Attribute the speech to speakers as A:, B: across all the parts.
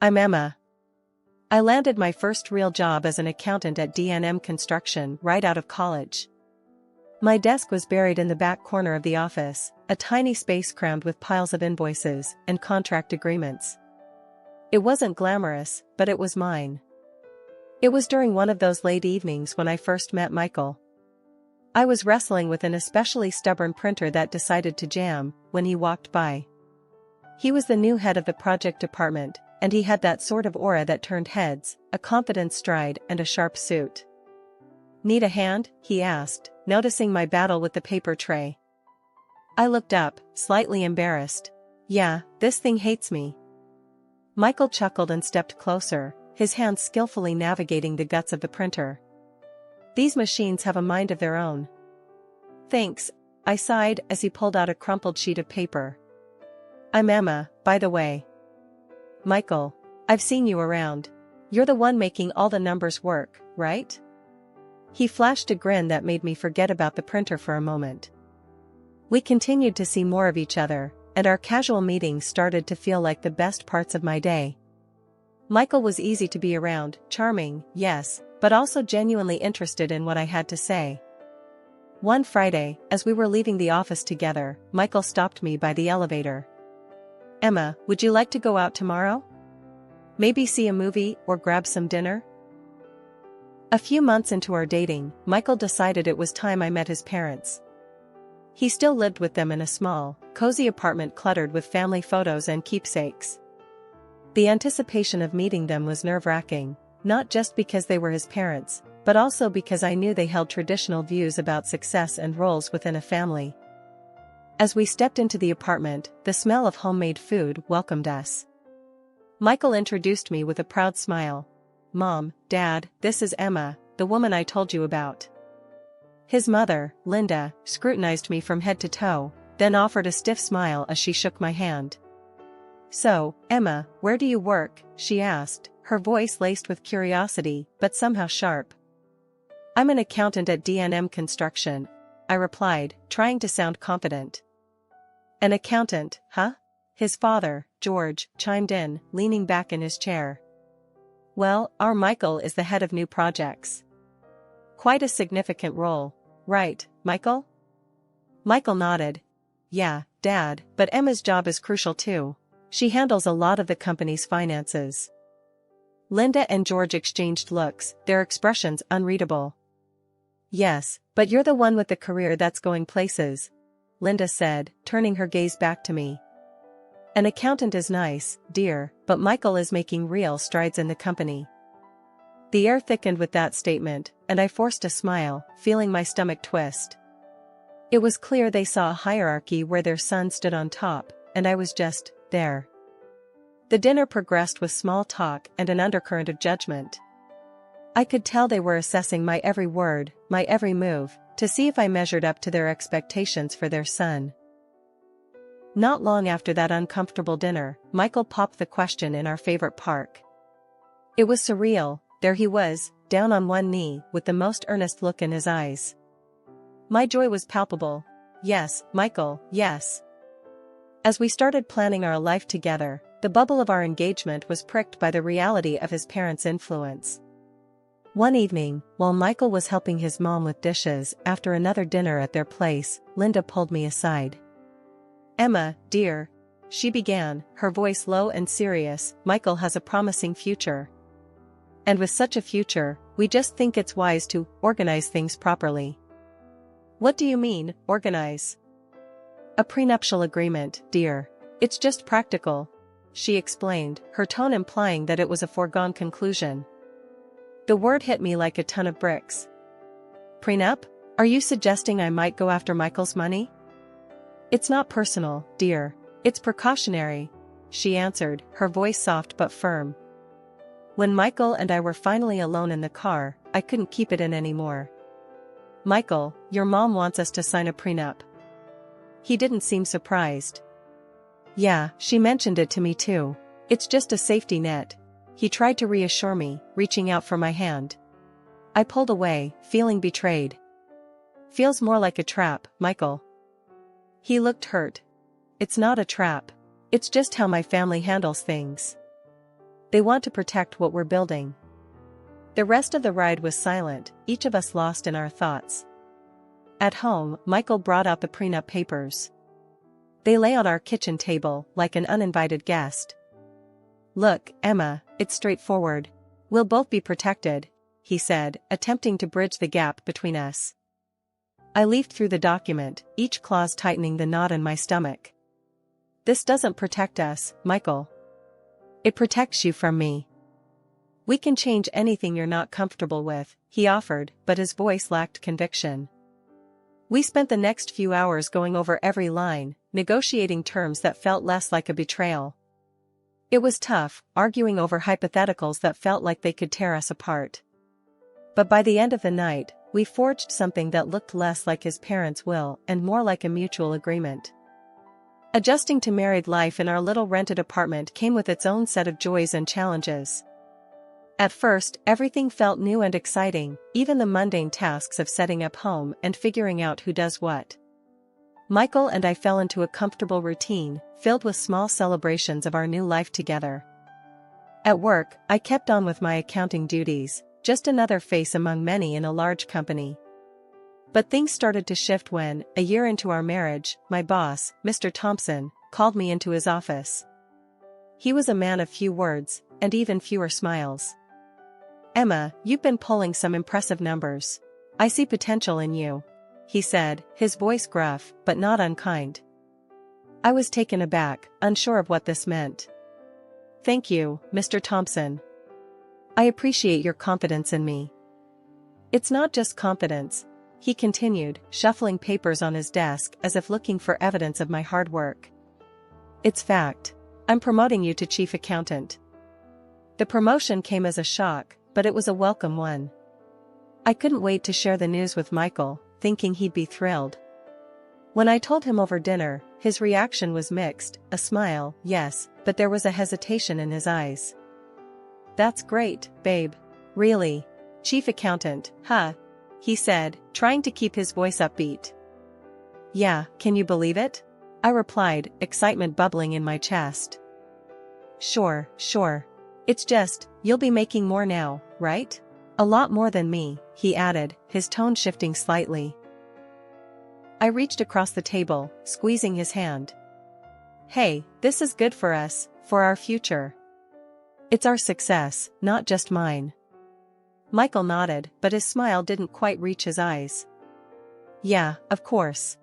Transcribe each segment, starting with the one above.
A: I'm Emma. I landed my first real job as an accountant at D&M Construction right out of college. My desk was buried in the back corner of the office, a tiny space crammed with piles of invoices and contract agreements. It wasn't glamorous, but it was mine. It was during one of those late evenings when I first met Michael. I was wrestling with an especially stubborn printer that decided to jam when he walked by. He was the new head of the project department, and he had that sort of aura that turned heads, a confident stride and a sharp suit. "Need a hand?" he asked, noticing my battle with the paper tray. I looked up, slightly embarrassed. "Yeah, this thing hates me." Michael chuckled and stepped closer, his hands skillfully navigating the guts of the printer. "These machines have a mind of their own." "Thanks," I sighed as he pulled out a crumpled sheet of paper. "I'm Emma, by the way." "Michael, I've seen you around. You're the one making all the numbers work, right?" He flashed a grin that made me forget about the printer for a moment. We continued to see more of each other, and our casual meetings started to feel like the best parts of my day. Michael was easy to be around, charming, yes, but also genuinely interested in what I had to say. One Friday, as we were leaving the office together, Michael stopped me by the elevator. "Emma, would you like to go out tomorrow? Maybe see a movie or grab some dinner?" A few months into our dating, Michael decided it was time I met his parents. He still lived with them in a small, cozy apartment cluttered with family photos and keepsakes. The anticipation of meeting them was nerve-wracking, not just because they were his parents, but also because I knew they held traditional views about success and roles within a family. As we stepped into the apartment, the smell of homemade food welcomed us. Michael introduced me with a proud smile. "Mom, Dad, this is Emma, the woman I told you about." His mother, Linda, scrutinized me from head to toe, then offered a stiff smile as she shook my hand. "So, Emma, where do you work?" she asked, her voice laced with curiosity, but somehow sharp. "I'm an accountant at D&M Construction," I replied, trying to sound confident. "An accountant, huh?" His father, George, chimed in, leaning back in his chair. "Well, our Michael is the head of new projects. Quite a significant role, right, Michael?" Michael nodded. "Yeah, Dad, but Emma's job is crucial too. She handles a lot of the company's finances." Linda and George exchanged looks, their expressions unreadable. "Yes, but you're the one with the career that's going places," Linda said, turning her gaze back to me. "An accountant is nice, dear, but Michael is making real strides in the company." The air thickened with that statement, and I forced a smile, feeling my stomach twist. It was clear they saw a hierarchy where their son stood on top, and I was just there. The dinner progressed with small talk and an undercurrent of judgment. I could tell they were assessing my every word, my every move, to see if I measured up to their expectations for their son. Not long after that uncomfortable dinner, Michael popped the question in our favorite park. It was surreal. There he was, down on one knee, with the most earnest look in his eyes. My joy was palpable. "Yes, Michael, yes." As we started planning our life together, the bubble of our engagement was pricked by the reality of his parents' influence. One evening, while Michael was helping his mom with dishes after another dinner at their place, Linda pulled me aside. "Emma, dear," she began, her voice low and serious, "Michael has a promising future. And with such a future, we just think it's wise to organize things properly." "What do you mean, organize?" "A prenuptial agreement, dear. It's just practical," she explained, her tone implying that it was a foregone conclusion. The word hit me like a ton of bricks. "Prenup? Are you suggesting I might go after Michael's money?" "It's not personal, dear. It's precautionary," she answered, her voice soft but firm. When Michael and I were finally alone in the car, I couldn't keep it in anymore. "Michael, your mom wants us to sign a prenup." He didn't seem surprised. "Yeah, she mentioned it to me too. It's just a safety net." He tried to reassure me, reaching out for my hand. I pulled away, feeling betrayed. "Feels more like a trap, Michael." He looked hurt. "It's not a trap. It's just how my family handles things." They want to protect what we're building. The rest of the ride was silent, each of us lost in our thoughts. At home, Michael brought out the prenup papers. They lay on our kitchen table, like an uninvited guest. "Look, Emma, it's straightforward. We'll both be protected," he said, attempting to bridge the gap between us. I leafed through the document, each clause tightening the knot in my stomach. "This doesn't protect us, Michael. It protects you from me. We can change anything you're not comfortable with," he offered, but his voice lacked conviction. We spent the next few hours going over every line, negotiating terms that felt less like a betrayal. It was tough, arguing over hypotheticals that felt like they could tear us apart. But by the end of the night, we forged something that looked less like his parents' will and more like a mutual agreement. Adjusting to married life in our little rented apartment came with its own set of joys and challenges. At first, everything felt new and exciting, even the mundane tasks of setting up home and figuring out who does what. Michael and I fell into a comfortable routine, filled with small celebrations of our new life together. At work, I kept on with my accounting duties, just another face among many in a large company. But things started to shift when, a year into our marriage, my boss, Mr. Thompson, called me into his office. He was a man of few words, and even fewer smiles. "Emma, you've been pulling some impressive numbers. I see potential in you," he said, his voice gruff, but not unkind. I was taken aback, unsure of what this meant. "Thank you, Mr. Thompson. I appreciate your confidence in me." "It's not just confidence," he continued, shuffling papers on his desk as if looking for evidence of my hard work. "It's fact. I'm promoting you to chief accountant." The promotion came as a shock, but it was a welcome one. I couldn't wait to share the news with Michael, thinking he'd be thrilled. When I told him over dinner, his reaction was mixed, a smile, yes, but there was a hesitation in his eyes. "That's great, babe. Really? Chief accountant, huh?" he said, trying to keep his voice upbeat. "Yeah, can you believe it?" I replied, excitement bubbling in my chest. Sure. It's just, you'll be making more now, right? A lot more than me," he added, his tone shifting slightly. I reached across the table, squeezing his hand. "Hey, this is good for us, for our future. It's our success, not just mine." Michael nodded, but his smile didn't quite reach his eyes. "Yeah, of course.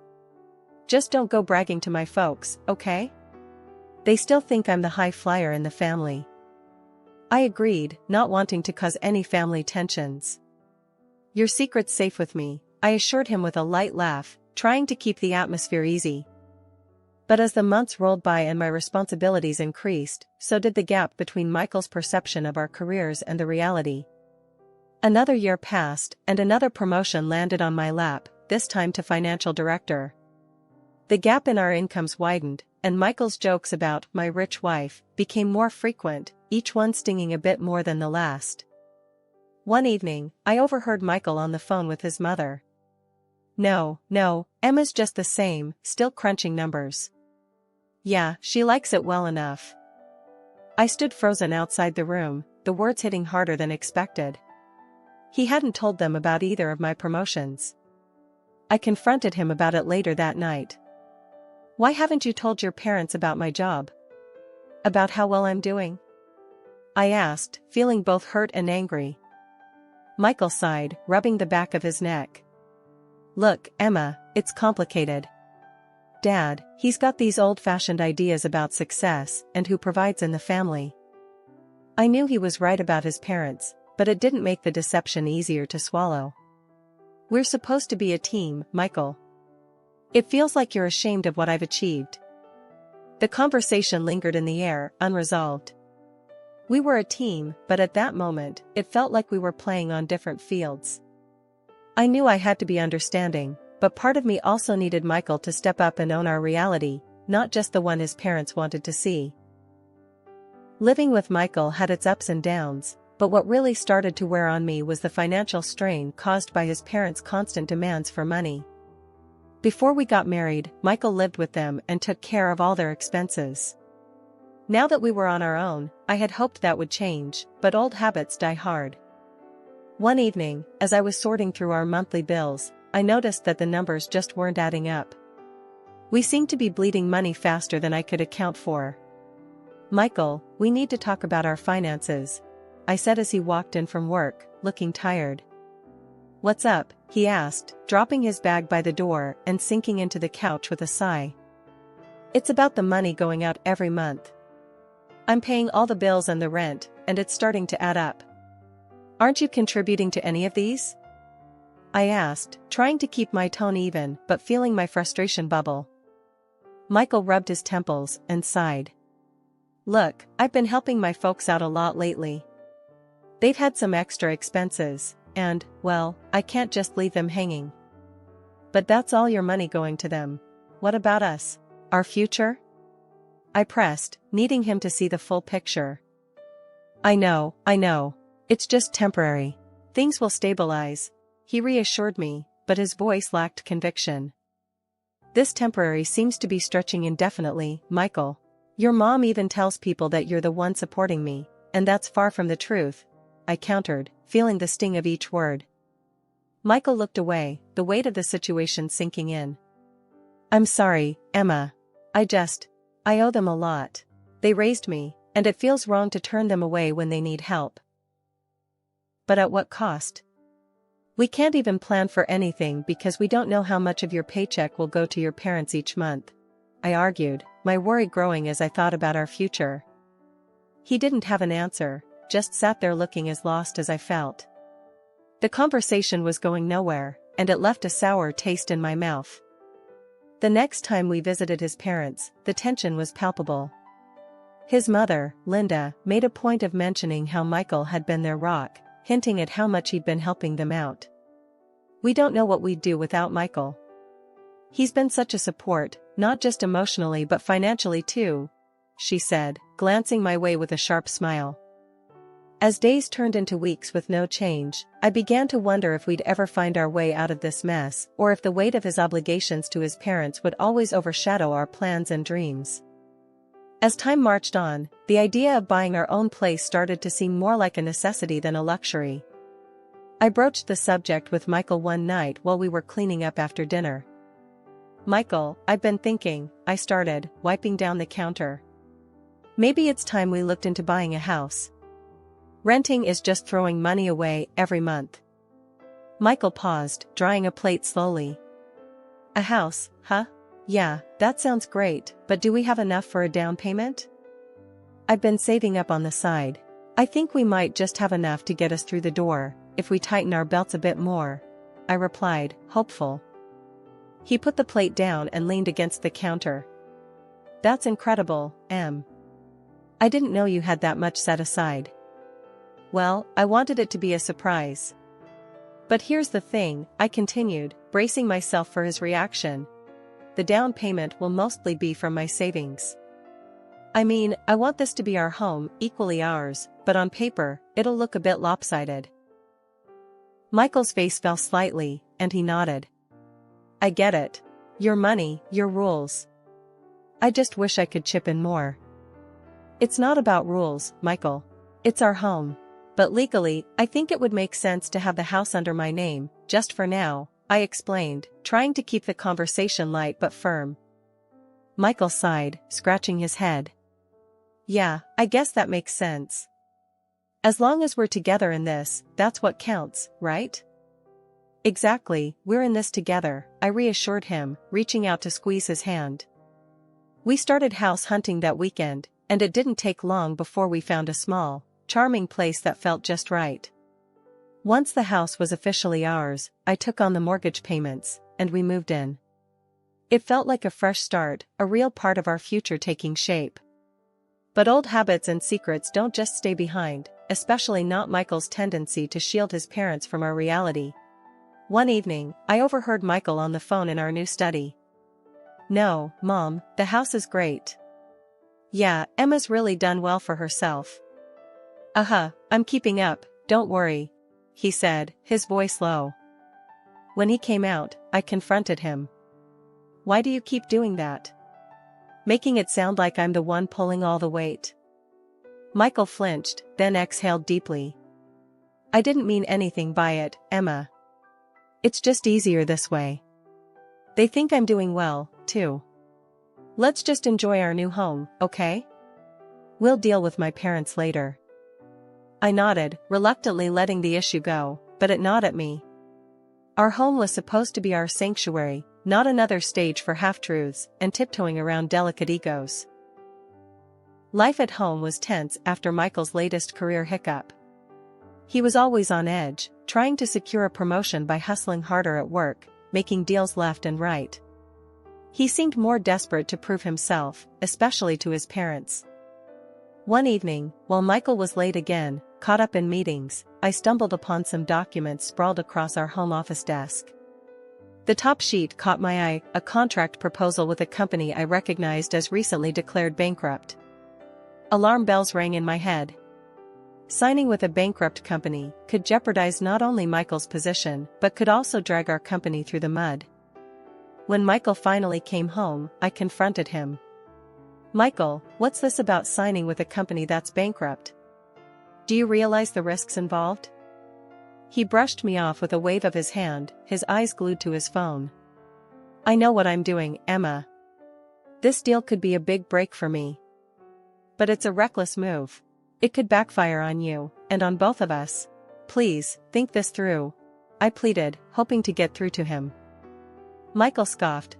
A: Just don't go bragging to my folks, okay? They still think I'm the high flyer in the family." I agreed, not wanting to cause any family tensions. "Your secret's safe with me," I assured him with a light laugh, trying to keep the atmosphere easy. But as the months rolled by and my responsibilities increased, so did the gap between Michael's perception of our careers and the reality. Another year passed, and another promotion landed on my lap, this time to financial director. The gap in our incomes widened, and Michael's jokes about my rich wife became more frequent, each one stinging a bit more than the last. One evening, I overheard Michael on the phone with his mother. No, Emma's just the same, still crunching numbers. Yeah, she likes it well enough." I stood frozen outside the room, the words hitting harder than expected. He hadn't told them about either of my promotions. I confronted him about it later that night. "Why haven't you told your parents about my job? About how well I'm doing?" I asked, feeling both hurt and angry. Michael sighed, rubbing the back of his neck. "Look, Emma, it's complicated. Dad, he's got these old-fashioned ideas about success and who provides in the family." I knew he was right about his parents, but it didn't make the deception easier to swallow. "We're supposed to be a team, Michael. It feels like you're ashamed of what I've achieved." The conversation lingered in the air, unresolved. We were a team, but at that moment, it felt like we were playing on different fields. I knew I had to be understanding, but part of me also needed Michael to step up and own our reality, not just the one his parents wanted to see. Living with Michael had its ups and downs, but what really started to wear on me was the financial strain caused by his parents' constant demands for money. Before we got married, Michael lived with them and took care of all their expenses. Now that we were on our own, I had hoped that would change, but old habits die hard. One evening, as I was sorting through our monthly bills, I noticed that the numbers just weren't adding up. We seemed to be bleeding money faster than I could account for. "Michael, we need to talk about our finances," I said as he walked in from work, looking tired. "What's up?" he asked, dropping his bag by the door and sinking into the couch with a sigh. "It's about the money going out every month. I'm paying all the bills and the rent, and it's starting to add up. Aren't you contributing to any of these?" I asked, trying to keep my tone even but feeling my frustration bubble. Michael rubbed his temples and sighed. "Look, I've been helping my folks out a lot lately. They've had some extra expenses, and, well, I can't just leave them hanging." "But that's all your money going to them. What about us? Our future?" I pressed, needing him to see the full picture. I know. It's just temporary. Things will stabilize," he reassured me, but his voice lacked conviction. "This temporary seems to be stretching indefinitely, Michael. Your mom even tells people that you're the one supporting me, and that's far from the truth," I countered, feeling the sting of each word. Michael looked away, the weight of the situation sinking in. "I'm sorry, Emma. I owe them a lot. They raised me, and it feels wrong to turn them away when they need help." "But at what cost? We can't even plan for anything because we don't know how much of your paycheck will go to your parents each month," I argued, my worry growing as I thought about our future. He didn't have an answer, just sat there looking as lost as I felt. The conversation was going nowhere, and it left a sour taste in my mouth. The next time we visited his parents, the tension was palpable. His mother, Linda, made a point of mentioning how Michael had been their rock, hinting at how much he'd been helping them out. "We don't know what we'd do without Michael. He's been such a support, not just emotionally but financially too," she said, glancing my way with a sharp smile. As days turned into weeks with no change, I began to wonder if we'd ever find our way out of this mess, or if the weight of his obligations to his parents would always overshadow our plans and dreams. As time marched on, the idea of buying our own place started to seem more like a necessity than a luxury. I broached the subject with Michael one night while we were cleaning up after dinner. "Michael, I've been thinking," I started, wiping down the counter. "Maybe it's time we looked into buying a house. Renting is just throwing money away every month." Michael paused, drying a plate slowly. "A house, huh? Yeah, that sounds great, but do we have enough for a down payment?" "I've been saving up on the side. I think we might just have enough to get us through the door, if we tighten our belts a bit more," I replied, hopeful. He put the plate down and leaned against the counter. "That's incredible, Em. I didn't know you had that much set aside." "Well, I wanted it to be a surprise. But here's the thing," I continued, bracing myself for his reaction. "The down payment will mostly be from my savings. I mean, I want this to be our home, equally ours, but on paper, it'll look a bit lopsided." Michael's face fell slightly, and he nodded. "I get it. Your money, your rules. I just wish I could chip in more." "It's not about rules, Michael. It's our home. But legally, I think it would make sense to have the house under my name, just for now," I explained, trying to keep the conversation light but firm. Michael sighed, scratching his head. "Yeah, I guess that makes sense. As long as we're together in this, that's what counts, right?" "Exactly, we're in this together," I reassured him, reaching out to squeeze his hand. We started house hunting that weekend, and it didn't take long before we found a small, charming place that felt just right. Once the house was officially ours, I took on the mortgage payments, and we moved in. It felt like a fresh start, a real part of our future taking shape. But old habits and secrets don't just stay behind, especially not Michael's tendency to shield his parents from our reality. One evening, I overheard Michael on the phone in our new study. "No, Mom, the house is great. Yeah, Emma's really done well for herself. I'm keeping up, don't worry," he said, his voice low. When he came out, I confronted him. "Why do you keep doing that? making it sound like I'm the one pulling all the weight. Michael flinched, then exhaled deeply. I didn't mean anything by it, Emma. It's just easier this way. They think I'm doing well, too. Let's just enjoy our new home, okay? We'll deal with my parents later. I nodded, reluctantly letting the issue go, but it gnawed at me. Our home was supposed to be our sanctuary, not another stage for half-truths and tiptoeing around delicate egos. Life at home was tense after Michael's latest career hiccup. He was always on edge, trying to secure a promotion by hustling harder at work, making deals left and right. He seemed more desperate to prove himself, especially to his parents. One evening, while Michael was late again, caught up in meetings, I stumbled upon some documents sprawled across our home office desk. The top sheet caught my eye, a contract proposal with a company I recognized as recently declared bankrupt. Alarm bells rang in my head. Signing with a bankrupt company could jeopardize not only Michael's position but could also drag our company through the mud. When Michael finally came home, I confronted him. Michael, what's this about signing with a company that's bankrupt? Do you realize the risks involved? He brushed me off with a wave of his hand, his eyes glued to his phone. I know what I'm doing, Emma. This deal could be a big break for me. But it's a reckless move. It could backfire on you, and on both of us. Please, think this through. I pleaded, hoping to get through to him. Michael scoffed.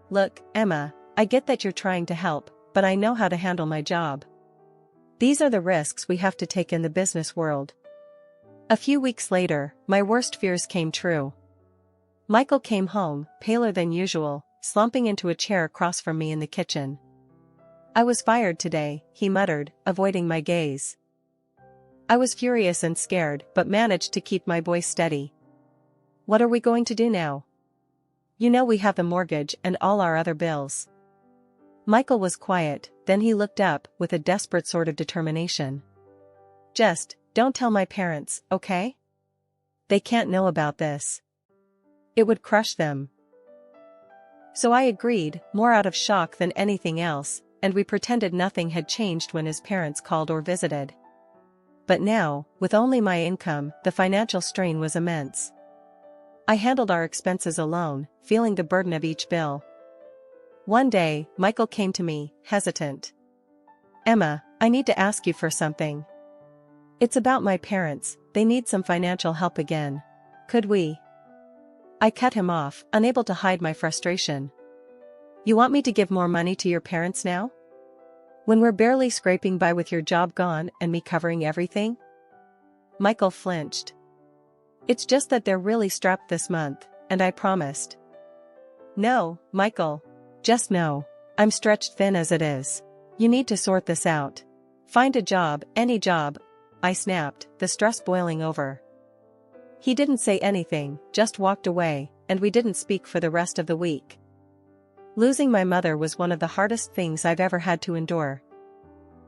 A: Look, Emma, I get that you're trying to help, but I know how to handle my job. These are the risks we have to take in the business world. A few weeks later, my worst fears came true. Michael came home, paler than usual, slumping into a chair across from me in the kitchen. I was fired today, he muttered, avoiding my gaze. I was furious and scared but managed to keep my voice steady. What are we going to do now? You know we have the mortgage and all our other bills. Michael was quiet, then he looked up with a desperate sort of determination. Just, don't tell my parents, okay? They can't know about this. It would crush them. So I agreed, more out of shock than anything else, and we pretended nothing had changed when his parents called or visited. But now, with only my income, the financial strain was immense. I handled our expenses alone, feeling the burden of each bill. One day, Michael came to me, hesitant. Emma, I need to ask you for something. It's about my parents, they need some financial help again. Could we? I cut him off, unable to hide my frustration. You want me to give more money to your parents now? When we're barely scraping by with your job gone and me covering everything? Michael flinched. It's just that they're really strapped this month, and I promised. No, Michael. Just no. I'm stretched thin as it is. You need to sort this out. Find a job, any job. I snapped, the stress boiling over. He didn't say anything, just walked away, and we didn't speak for the rest of the week. Losing my mother was one of the hardest things I've ever had to endure.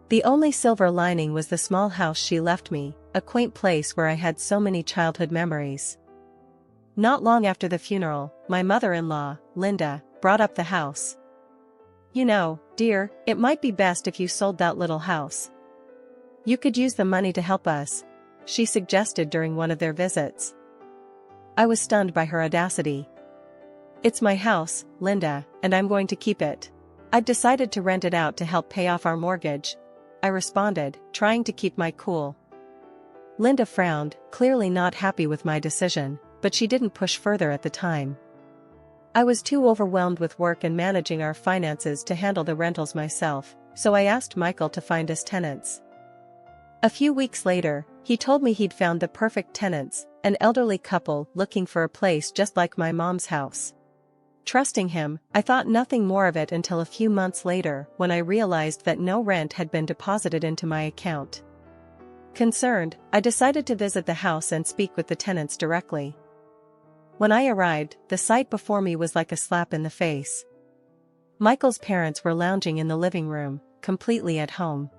A: The only silver lining was the small house she left me, a quaint place where I had so many childhood memories. Not long after the funeral, my mother-in-law, Linda, brought up the house. You know, dear, it might be best if you sold that little house. You could use the money to help us, she suggested during one of their visits. I was stunned by her audacity. It's my house, Linda, and I'm going to keep it. I've decided to rent it out to help pay off our mortgage, I responded, trying to keep my cool. Linda frowned, clearly not happy with my decision, but she didn't push further at the time. I was too overwhelmed with work and managing our finances to handle the rentals myself, so I asked Michael to find us tenants. A few weeks later, he told me he'd found the perfect tenants, an elderly couple looking for a place just like my mom's house. Trusting him, I thought nothing more of it until a few months later when I realized that no rent had been deposited into my account. Concerned, I decided to visit the house and speak with the tenants directly. When I arrived, the sight before me was like a slap in the face. Michael's parents were lounging in the living room, completely at home.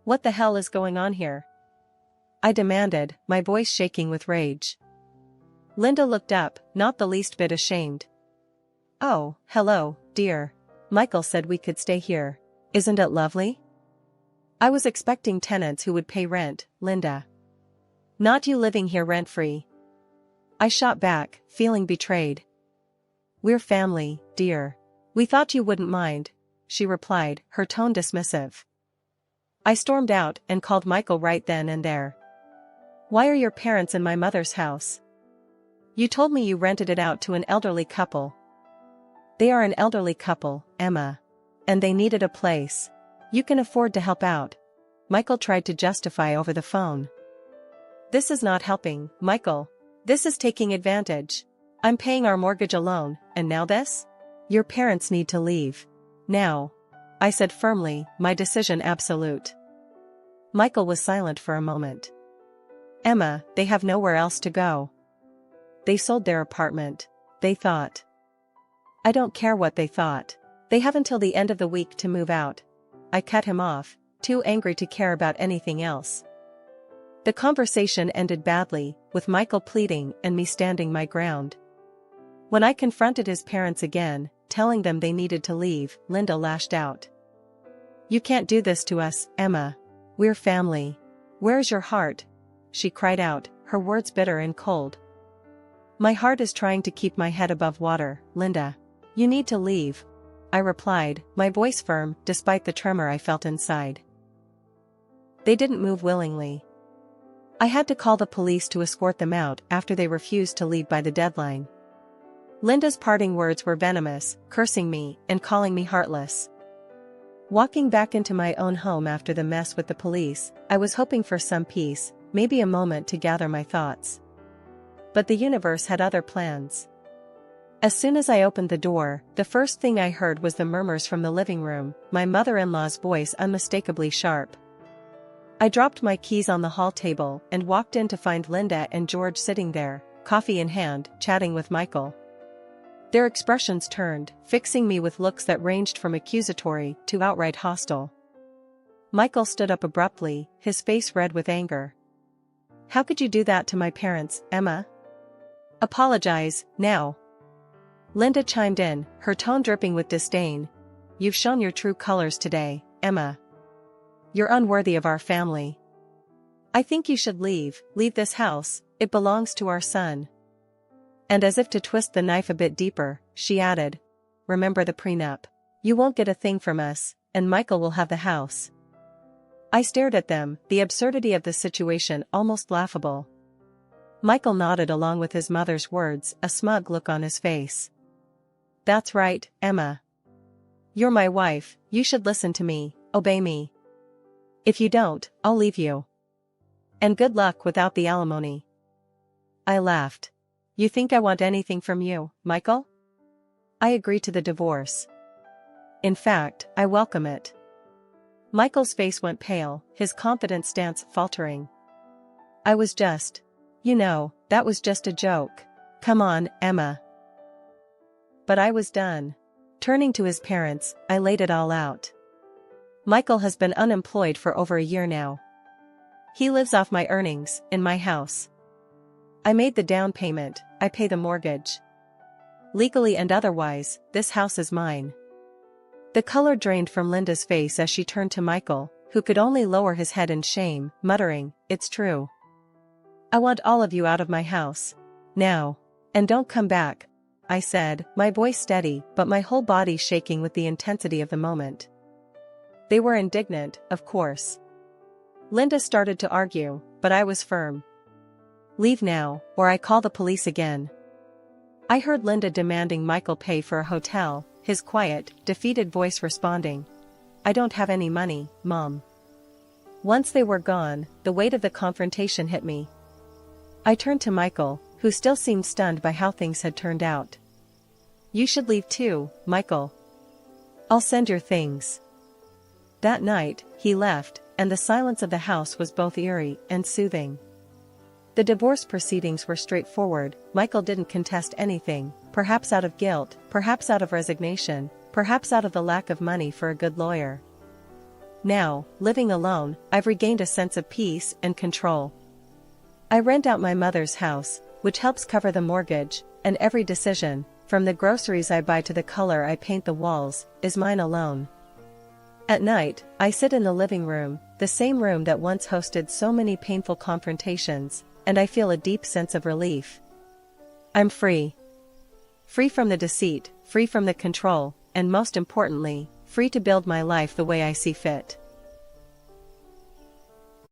A: What the hell is going on here? I demanded, my voice shaking with rage. Linda looked up, not the least bit ashamed. Oh, hello, dear. Michael said we could stay here. Isn't it lovely? I was expecting tenants who would pay rent, Linda. Not you living here rent-free. I shot back, feeling betrayed. We're family, dear. We thought you wouldn't mind, she replied, her tone dismissive. I stormed out and called Michael right then and there. Why are your parents in my mother's house? You told me you rented it out to an elderly couple. They are an elderly couple, Emma. And they needed a place. You can afford to help out. Michael tried to justify over the phone. This is not helping, Michael. This is taking advantage. I'm paying our mortgage alone, and now this? Your parents need to leave. Now. I said firmly, my decision absolute. Michael was silent for a moment. Emma, they have nowhere else to go. They sold their apartment. They thought. I don't care what they thought. They have until the end of the week to move out. I cut him off, too angry to care about anything else. The conversation ended badly, with Michael pleading and me standing my ground. When I confronted his parents again, telling them they needed to leave, Linda lashed out. You can't do this to us, Emma. We're family. Where's your heart? She cried out, her words bitter and cold. My heart is trying to keep my head above water, Linda. You need to leave. I replied, my voice firm, despite the tremor I felt inside. They didn't move willingly. I had to call the police to escort them out after they refused to leave by the deadline. Linda's parting words were venomous, cursing me and calling me heartless. Walking back into my own home after the mess with the police, I was hoping for some peace, maybe a moment to gather my thoughts. But the universe had other plans. As soon as I opened the door, the first thing I heard was the murmurs from the living room, my mother-in-law's voice unmistakably sharp. I dropped my keys on the hall table and walked in to find Linda and George sitting there, coffee in hand, chatting with Michael. Their expressions turned, fixing me with looks that ranged from accusatory to outright hostile. Michael stood up abruptly, his face red with anger. How could you do that to my parents, Emma? Apologize, now. Linda chimed in, her tone dripping with disdain. You've shown your true colors today, Emma. You're unworthy of our family. I think you should leave this house, it belongs to our son. And as if to twist the knife a bit deeper, she added, remember the prenup. You won't get a thing from us, and Michael will have the house. I stared at them, the absurdity of the situation almost laughable. Michael nodded along with his mother's words, a smug look on his face. That's right, Emma. You're my wife, you should listen to me, obey me. If you don't, I'll leave you. And good luck without the alimony. I laughed. You think I want anything from you, Michael? I agree to the divorce. In fact, I welcome it. Michael's face went pale, his confident stance faltering. I was just. That was just a joke. Come on, Emma. But I was done. Turning to his parents, I laid it all out. Michael has been unemployed for over a year now. He lives off my earnings, in my house. I made the down payment, I pay the mortgage. Legally and otherwise, this house is mine. The color drained from Linda's face as she turned to Michael, who could only lower his head in shame, muttering, it's true. I want all of you out of my house. Now. And don't come back, I said, my voice steady but my whole body shaking with the intensity of the moment. They were indignant, of course. Linda started to argue, but I was firm. Leave now, or I call the police again. I heard Linda demanding Michael pay for a hotel, his quiet, defeated voice responding. I don't have any money, Mom. Once they were gone, the weight of the confrontation hit me. I turned to Michael, who still seemed stunned by how things had turned out. You should leave too, Michael. I'll send your things. That night, he left, and the silence of the house was both eerie and soothing. The divorce proceedings were straightforward. Michael didn't contest anything, perhaps out of guilt, perhaps out of resignation, perhaps out of the lack of money for a good lawyer. Now, living alone, I've regained a sense of peace and control. I rent out my mother's house, which helps cover the mortgage, and every decision from the groceries I buy to the color I paint the walls, is mine alone. At night, I sit in the living room, the same room that once hosted so many painful confrontations, and I feel a deep sense of relief. I'm free. Free from the deceit, free from the control, and most importantly, free to build my life the way I see fit.